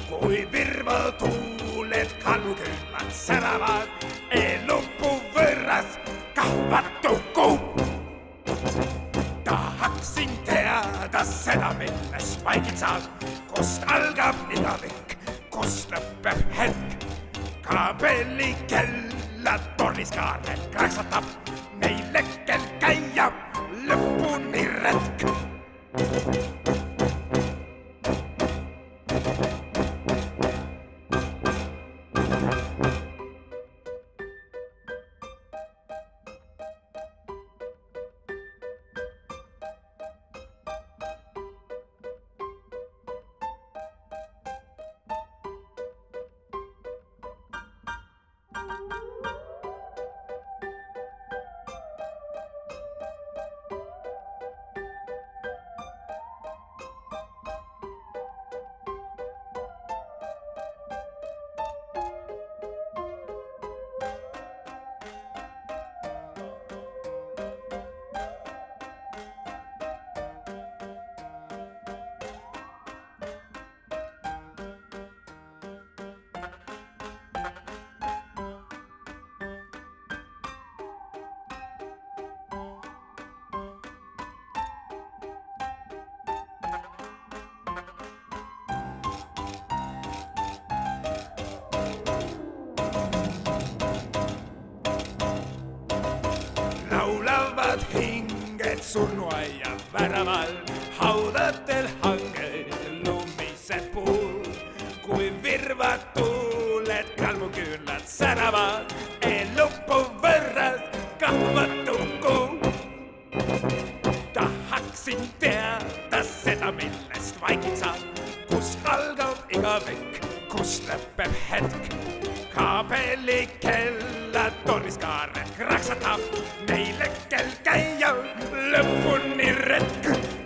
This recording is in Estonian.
kui virvatuuled kalmuküünlad säravad, elupuu võrras kahvatuku. Tahaksin teada seda, millest vaikid saab, kust algab igavik, kust lõpeb hetk. Kabelikella tornis kaarel kraksatab, meile kell käia lõpuni retk. Laulavad hinged surnuaia väraval, haudadel hangel lumised puud. Kui virvatuuled kalmuküünlad säravad, elupuu võrras kahvatuku. Tahaksin teada seda, millest vaikid saab, kust algab igavik, kust lõpeb hetk. Kabelikella tornis kaarel kraksatab, meile kell käia lõpuni retk.